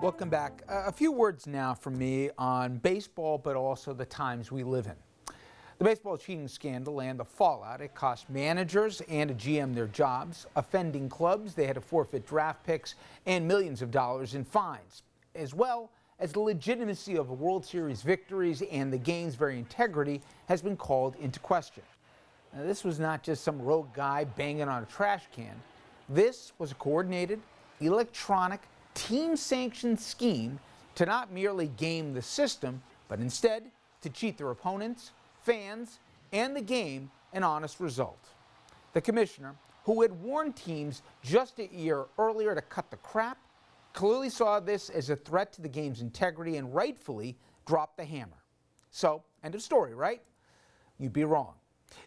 Welcome back. A few words now from me on baseball, but also the times we live in. The baseball cheating scandal and the fallout, it cost managers and a GM their jobs, offending clubs, they had to forfeit draft picks and millions of dollars in fines, as well as the legitimacy of World Series victories and the game's very integrity has been called into question. Now, this was not just some rogue guy banging on a trash can. This was a coordinated, electronic, team-sanctioned scheme to not merely game the system, but instead to cheat their opponents, fans, and the game an honest result. The commissioner, who had warned teams just a year earlier to cut the crap, clearly saw this as a threat to the game's integrity and rightfully dropped the hammer. So, end of story, right? You'd be wrong.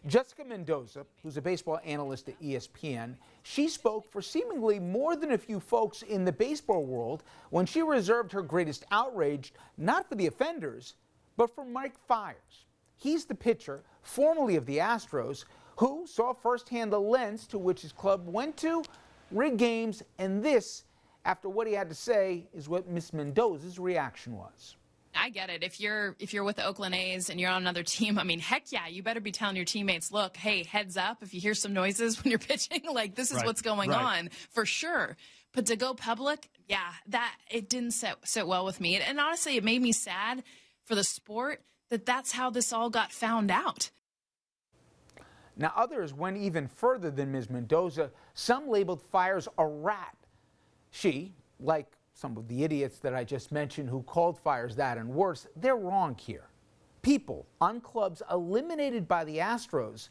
Jessica Mendoza, who's a baseball analyst at ESPN, she spoke for seemingly more than a few folks in the baseball world when she reserved her greatest outrage not for the offenders, but for Mike Fiers. He's the pitcher, formerly of the Astros, who saw firsthand the lengths to which his club went to rig games, and this, after what he had to say, is what Miss Mendoza's reaction was. I get it. If you're with the Oakland A's and you're on another team, I mean, heck yeah, you better be telling your teammates, look, hey, heads up, if you hear some noises when you're pitching, like this is what's going on for sure. But to go public, yeah, that it didn't sit well with me. And honestly, it made me sad for the sport that that's how this all got found out. Now, others went even further than Ms. Mendoza. Some labeled Fiers a rat. She, like some of the idiots that I just mentioned who called Fiers that and worse, they're wrong here. People on clubs eliminated by the Astros,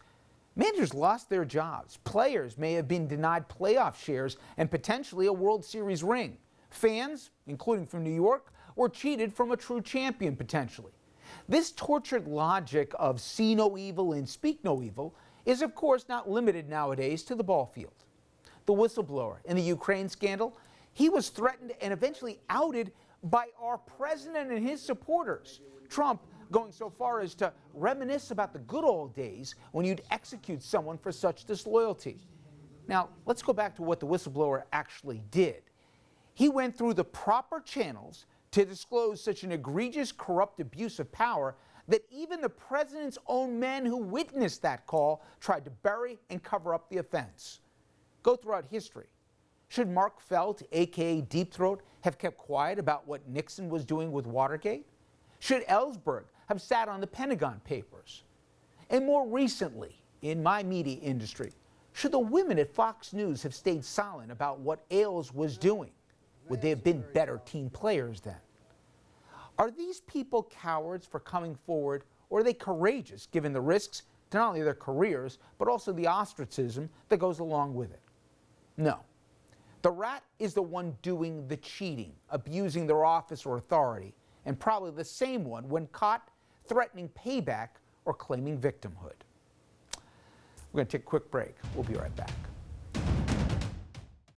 managers lost their jobs. Players may have been denied playoff shares and potentially a World Series ring. Fans, including from New York, were cheated from a true champion potentially. This tortured logic of see no evil and speak no evil is of course not limited nowadays to the ball field. The whistleblower in the Ukraine scandal, he was threatened and eventually outed by our president and his supporters. Trump going so far as to reminisce about the good old days when you'd execute someone for such disloyalty. Now, let's go back to what the whistleblower actually did. He went through the proper channels to disclose such an egregious, corrupt abuse of power that even the president's own men who witnessed that call tried to bury and cover up the offense. Go throughout history. Should Mark Felt, a.k.a. Deep Throat, have kept quiet about what Nixon was doing with Watergate? Should Ellsberg have sat on the Pentagon Papers? And more recently, in my media industry, should the women at Fox News have stayed silent about what Ailes was doing? Would they have been better team players then? Are these people cowards for coming forward, or are they courageous given the risks to not only their careers, but also the ostracism that goes along with it? No. The rat is the one doing the cheating, abusing their office or authority, and probably the same one when caught threatening payback or claiming victimhood. We're going to take a quick break. We'll be right back.